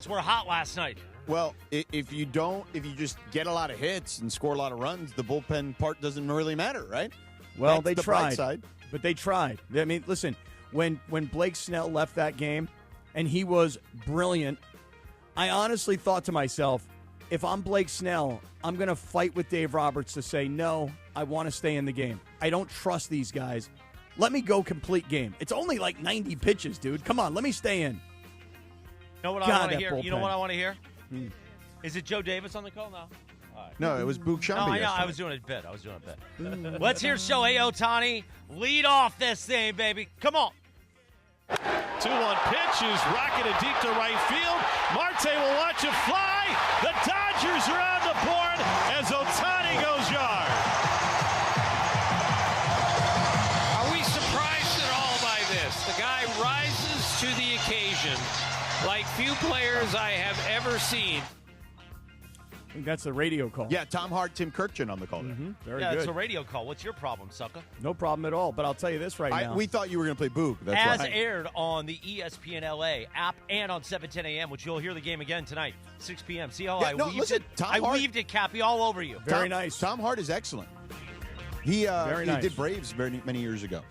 Pirates were hot last night. Well, if you just get a lot of hits and score a lot of runs, the bullpen part doesn't really matter, right? Well, That's they tried, side. but they tried. I mean, listen, when Blake Snell left that game, and he was brilliant, I honestly thought to myself, if I'm Blake Snell, I'm going to fight with Dave Roberts to say, no, I want to stay in the game. I don't trust these guys. Let me go complete game. It's only like 90 pitches, dude. Come on, let me stay in. You know what I want to hear? bullpen. You know what I want to hear? Is it Joe Davis on the call now? No, it was Boog Shambi. No, I know. yesterday. I was doing a bit. Let's hear Shohei Ohtani lead off this thing, baby. Come on. 2-1 pitch is rocketed deep to right field. Marte will watch it fly. The Dodgers are on the board as Ohtani goes yard. Are we surprised at all by this? The guy rises to the occasion like few players I have ever seen. I think that's the radio call. Yeah, Tom Hart, Tim Kirkjian on the call. Very Yeah, good. it's a radio call. What's your problem, sucker? No problem at all. But I'll tell you this right now. We thought you were going to play Boog. That's As why. aired on the ESPN LA app and on 7:10 a.m., which you'll hear the game again tonight, 6 p.m. See how Yeah, I no, weaved listen, it? Tom I Hart- weaved it, Cappy, all over you. Very nice. Tom Hart is excellent. He nice. did Braves many years ago.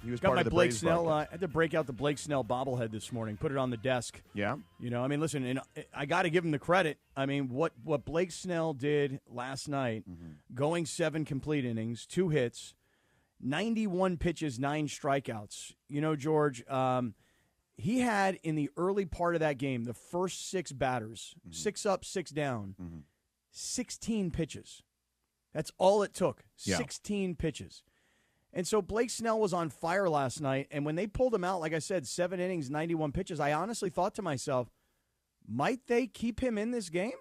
He was Got part my of the Blake Braves Snell. broadcast. I had to break out the Blake Snell bobblehead this morning. Put it on the desk. Yeah. You know, I mean, listen, and I got to give him the credit. I mean, what Blake Snell did last night, going 7 complete innings, 2 hits, 91 pitches, 9 strikeouts. You know, George, he had in the early part of that game, the first 6 batters, 6 up, 6 down, 16 pitches. That's all it took, Yeah. 16 pitches. And so Blake Snell was on fire last night, and when they pulled him out, like I said, 7 innings, 91 pitches, I honestly thought to myself, might they keep him in this game?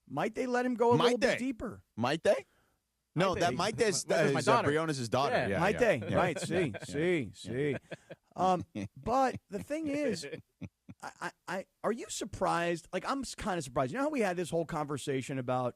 Might they let him go a little bit deeper? Might they? No, that Might they is my daughter. Briones' daughter. Yeah. Yeah, Might yeah. they? Yeah. Right, see. But the thing is, I are you surprised? Like, I'm kind of surprised. You know how we had this whole conversation about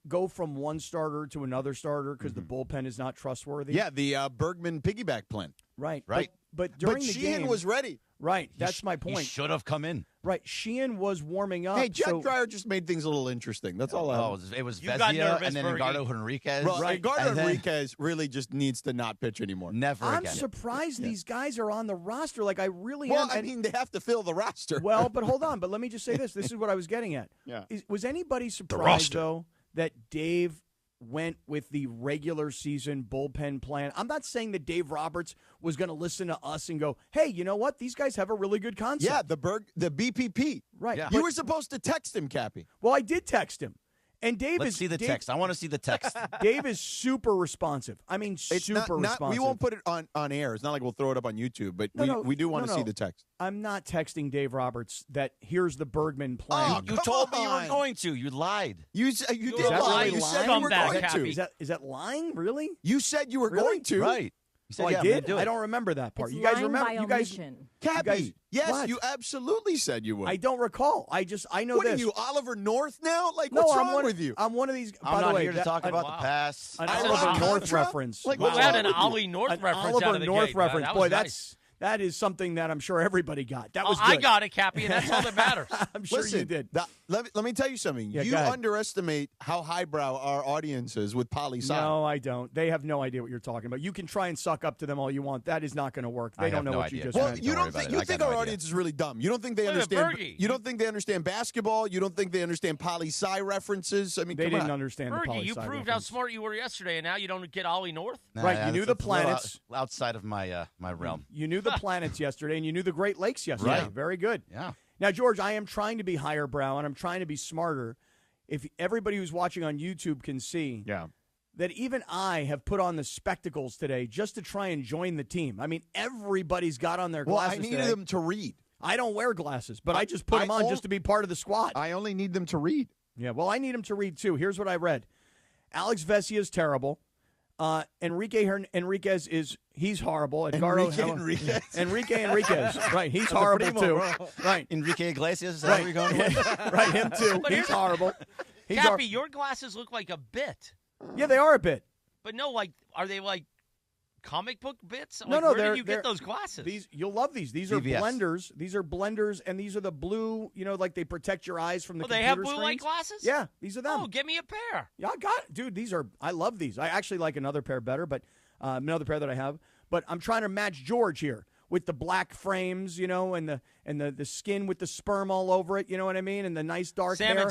go from one starter to another starter because the bullpen is not trustworthy? Yeah, the Bergman piggyback plan. Right. Right. But during But the Sheehan game, was ready. right. That's my He point. should have come in. Right. Sheehan was warming up. Hey, Jack so, Dreyer just made things a little interesting. That's all I Oh, have. it was You got Vezina nervous, and then Bergie. Edgardo Henriquez. Well, Right. Edgardo And then- Enriquez really just needs to not pitch anymore. Never I'm again. surprised these guys are on the roster. Like, I really Well, am. I And- mean, they have to fill the roster. well, but hold on. But let me just say this. This is what I was getting at. Yeah. Was anybody surprised, roster. though, that Dave went with the regular season bullpen plan? I'm not saying that Dave Roberts was going to listen to us and go, hey, you know what? These guys have a really good concept. Yeah, the BPP. Right. Yeah. You were supposed to text him, Cappy. Well, I did text him. And Dave Let's is see the Dave- text. I want to see the text. Dave is super responsive. I mean, It's super not, responsive. we won't put it on air. It's not like we'll throw it up on YouTube, but we do want to see the text. I'm not texting Dave Roberts that here's the Bergman plan. Oh, You come told me you on. were going to. You lied. You did that lie. really You said lying? you were Scumbag, going Cappy. to. Is that lying? Really? You said you were Really? going to. Right. You said, Oh, yeah, I I'm gonna did. do it. I don't remember that part. It's You guys lying remember? by You guys, omission. Cappy, guys- yes, what? you absolutely said you would. I don't recall. I know What this. are you, Oliver North now? Like, No, what's I'm wrong one, with you? I'm one of these. I'm by not the way, here to that- talk about wow. the past. an I Oliver like North Contra. reference. Like, We what's had wrong an with you? Ollie North An reference Oliver out of the North gate. reference. That Boy, was nice. that is something that I'm sure everybody got. That was I good. got it, Cappy, and that's all that matters. I'm sure Listen, you did. let me tell you something. Yeah, You go ahead. underestimate how highbrow our audience is with poli sci. No, I don't. They have no idea what you're talking about. You can try and suck up to them all you want. That is not going to work. They I don't have know no what idea. you just Well, meant. you Don't worry don't think about it. you I think got our no idea. audience is really dumb. You don't think they Wait a minute, understand. Bergie. You don't think they understand basketball. You don't think they understand poli sci references. I mean, They come didn't on. understand the Fergie, poli you sci proved how reference. smart you were yesterday, and now you don't get Ollie North? Nah, Right, you knew the it's a little planets. outside of my my realm. You knew the planets yesterday, and you knew the Great Lakes yesterday. Right. Very good. Yeah. Now, George, I am trying to be higher brow, and I'm trying to be smarter. If everybody who's watching on YouTube can see Yeah. that even I have put on the spectacles today just to try and join the team. I mean, everybody's got on their Well, glasses I needed today. them to read. I don't wear glasses, but I just put them on just to be part of the squad. I only need them to read. Yeah, well, I need them to read, too. Here's what I read. Alex Vesia is terrible. Enriquez he's horrible. Edgardo Enrique Enriquez. Right, he's horrible, primo, too. bro. Right. Enrique Iglesias, is that Right. where you're going with? Right, him, too. But He's here's- horrible. He's Cappy, your glasses look like a bit. yeah, they are a bit. But no, like, are they like comic book bits? No, Like, no, where did you get those glasses? These you'll love these. These are BVS. blenders. These are blenders, and these are the blue. Like they protect your eyes from the they computer have blue light screens. glasses? Yeah, these are them. Oh, get me a pair. Yeah, I got it. Dude, I love these. I actually like another pair better, but another pair that I have. But I'm trying to match George here with the black frames, and the skin with the sperm all over it, you know what I mean? And the nice dark hair. Salmon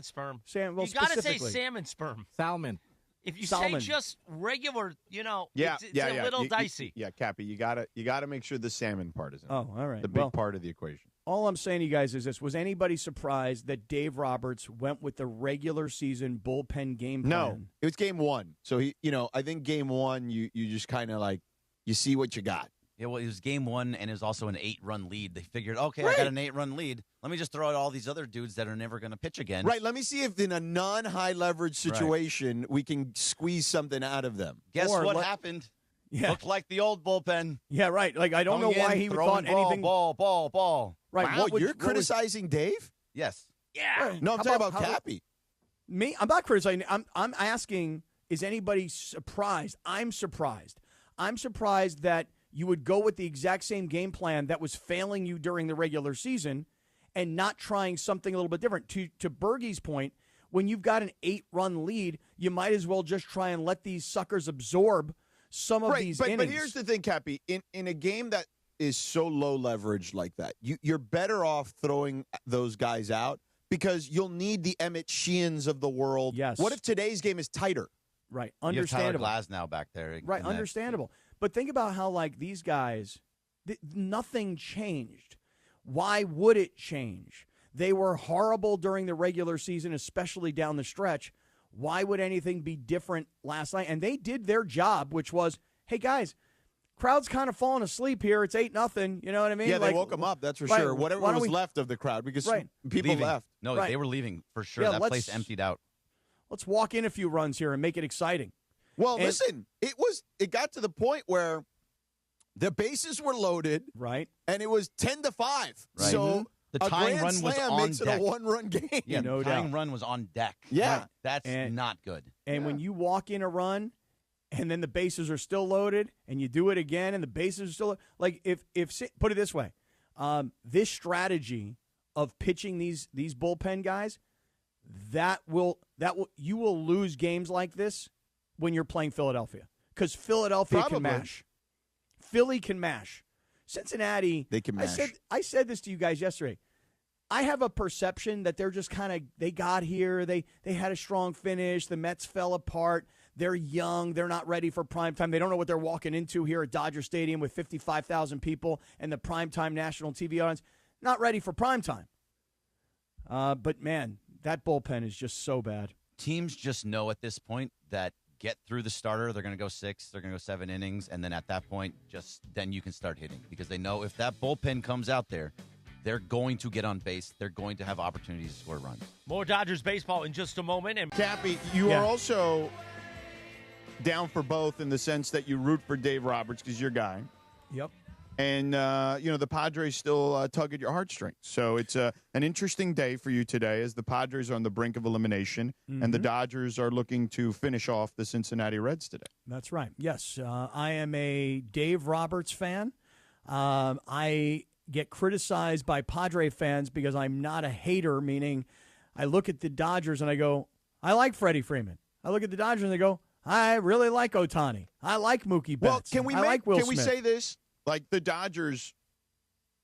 sperm. Well, you got to say specifically. salmon sperm. Salmon. If you Salmon. say just regular, Yeah, it's a little dicey. Yeah, Cappy, you gotta make sure the salmon part is in. Oh, all right. The big part of the equation. All I'm saying to you guys is this. Was anybody surprised that Dave Roberts went with the regular season bullpen game plan? No, it was game one. So I think game one, you just kind of like you see what you got. Yeah, well, it was game one, and it was also an 8-run lead. They figured, okay, Right. I got an 8-run lead. Let me just throw out all these other dudes that are never going to pitch again. Right. Let me see if in a non-high leverage situation we can squeeze something out of them. Guess Or what let- happened? Yeah. Looked like the old bullpen. Yeah, right. Like, I don't know Coming why in, he throwing thought anything. Ball. Right. Wow, what would, you're what would- criticizing Dave? Yes. Yeah. No, I'm How talking about- about how- Cappy. Me? I'm not criticizing. I'm asking, is anybody surprised? I'm surprised. I'm surprised that you would go with the exact same game plan that was failing you during the regular season and not trying something a little bit different. To Bergie's point, when you've got an 8-run lead, you might as well just try and let these suckers absorb some of these innings. But here's the thing, Cappy. In a game that is so low leverage like that, you're better off throwing those guys out because you'll need the Emmett Sheehan's of the world. Yes. What if today's game is tighter? Right. You have Tyler Understandable. Glasnow back there. Right, in that- understandable. But think about how, like, these guys, nothing changed. Why would it change? They were horrible during the regular season, especially down the stretch. Why would anything be different last night? And they did their job, which was, hey, guys, crowd's kind of falling asleep here. It's 8-0. You know what I mean? Yeah, they Like, woke them up, that's for right, sure. Whatever why don't was we- left of the crowd because Right. people Leaving. left. No, Right. they were leaving for sure. Yeah, That let's- place emptied out. Let's walk in a few runs here and make it exciting. Well, And- listen, it got to the point where the bases were loaded, Right? and it was 10-5. Right. So The a tying grand run was slam on makes deck. it a one-run game. Yeah, No the tying doubt. run was on deck. Yeah. Right. That's And- not good. And when you walk in a run and then the bases are still loaded and you do it again and the bases are still like if put it this way, this strategy of pitching these bullpen guys, you will lose games like this when you're playing Philadelphia because Philadelphia can Probably. mash. Philly can mash. Cincinnati, They can mash. I said this to you guys yesterday. I have a perception that they're just kind of they got here, they had a strong finish, the Mets fell apart. They're young, they're not ready for prime time. They don't know what they're walking into here at Dodger Stadium with 55,000 people and the primetime national TV audience. Not ready for prime time. But man, that bullpen is just so bad. Teams just know at this point that get through the starter, they're going to go 6, they're going to go 7 innings, and then at that point, then you can start hitting because they know if that bullpen comes out there, they're going to get on base. They're going to have opportunities to score runs. More Dodgers baseball in just a moment. And Cappy, you Yeah. are also down for both in the sense that you root for Dave Roberts because you're your guy. Yep. And, the Padres still tug at your heartstrings. So it's an interesting day for you today as the Padres are on the brink of elimination and the Dodgers are looking to finish off the Cincinnati Reds today. That's right. Yes, I am a Dave Roberts fan. I get criticized by Padre fans because I'm not a hater, meaning I look at the Dodgers and I go, I like Freddie Freeman. I look at the Dodgers and I go, I really like Ohtani. I like Mookie Betts. Well, I like Will can we Smith. say this? Like the Dodgers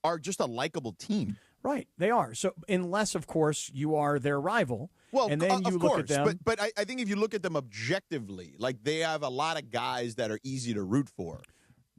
are just a likable team. Right, they are. So unless, of course, you are their rival. Well, and then you of look course, at them. but I think if you look at them objectively, like they have a lot of guys that are easy to root for.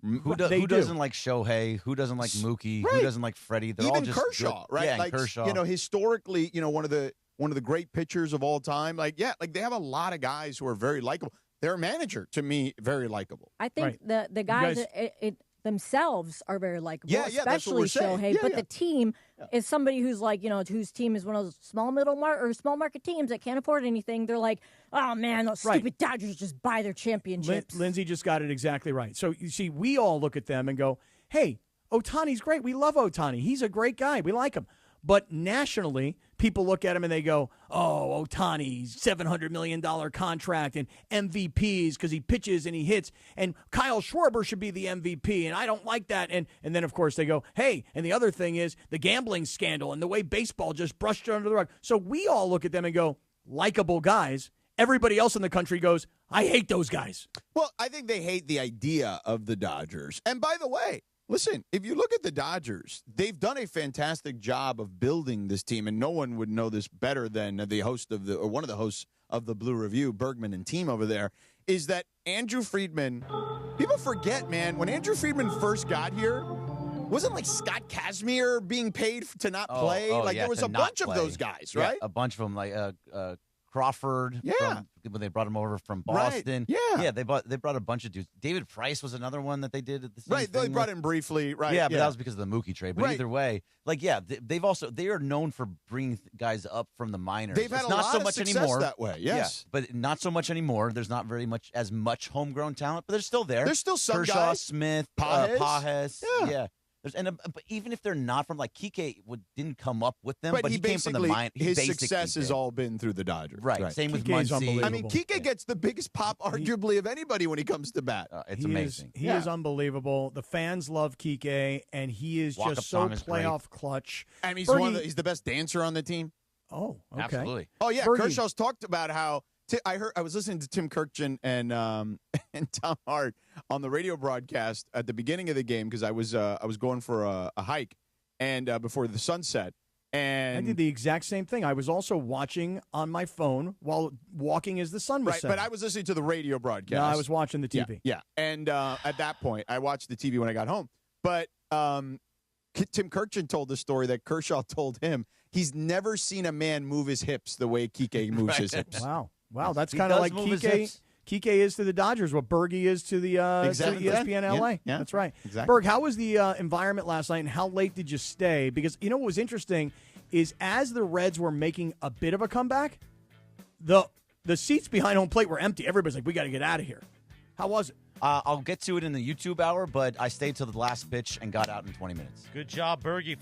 Who They do. doesn't like Shohei? Who doesn't like Mookie? Right. Who doesn't like Freddie? They're all Even just Kershaw, good. right? Yeah, like and Kershaw. historically, one of the great pitchers of all time. Like they have a lot of guys who are very likable. Their manager, to me, very likable. I think Right. the guys guys- themselves are very likable, Yeah, that's what especially we're saying. Shohei. Yeah, but yeah. the team is somebody who's like, whose team is one of those small market teams that can't afford anything. They're like, oh man, those Right. stupid Dodgers just buy their championships. Lindsay just got it exactly right. So you see, we all look at them and go, hey, Ohtani's great. We love Ohtani. He's a great guy. We like him. But nationally, people look at him and they go, oh, Ohtani, $700 million contract and MVPs because he pitches and he hits, and Kyle Schwarber should be the MVP, and I don't like that. And then, of course, they go, hey, and the other thing is the gambling scandal and the way baseball just brushed it under the rug. So we all look at them and go, likable guys. Everybody else in the country goes, I hate those guys. Well, I think they hate the idea of the Dodgers. And by the way, listen, if you look at the Dodgers, they've done a fantastic job of building this team, and no one would know this better than the host of or one of the hosts of the Blue Review, Bergman and team over there, is that Andrew Friedman, people forget, man, when Andrew Friedman first got here, wasn't like Scott Kazmir being paid to not play? There was a bunch of those guys, right? Yeah, a bunch of them, like Crawford. Yeah. When they brought him over from Boston. Right. Yeah. Yeah, they brought a bunch of dudes. David Price was another one that they did at the same Right, thing. they brought him briefly, right? Yeah, but that was because of the Mookie trade. But Right. either way, they are known for bringing guys up from the minors. They've had It's a not lot so of much success anymore. that way, yes. Yeah, but not so much anymore. There's not very much as much homegrown talent, but they're still there. There's still some Kershaw, guys. Smith, Pages. Yeah. But even if they're not from, like, Kike didn't come up with them, But he came from the mine. His success has all been through the Dodgers. Right. Same with Kike's Muncy. unbelievable. I mean, Kike gets the biggest pop, arguably, of anybody when he comes to bat. It's He amazing. He is unbelievable. The fans love Kike, and he is Walk-up just so song is great. playoff clutch. And he's Bernie- he's the best dancer on the team. Oh, okay. Absolutely. Oh yeah, Bernie- Kershaw's talked about how I was listening to Tim Kirkjian and and Tom Hart on the radio broadcast at the beginning of the game because I was going for a hike and before the sunset. And I did the exact same thing. I was also watching on my phone while walking as the sun was right, setting. but I was listening to the radio broadcast. No, I was watching the TV. Yeah. And at that point, I watched the TV when I got home. But Tim Kirkjian told the story that Kershaw told him he's never seen a man move his hips the way Kike moves his hips. Wow, that's He kind of does like move his Kike. hips. Kike is to the Dodgers what Bergie is to the Exactly. to ESPN LA. Yeah. That's right. Exactly. Berg, how was the environment last night, and how late did you stay? Because you know what was interesting is as the Reds were making a bit of a comeback, the seats behind home plate were empty. Everybody's like, "We got to get out of here." How was it? I'll get to it in the YouTube hour, but I stayed till the last pitch and got out in 20 minutes. Good job, Bergie.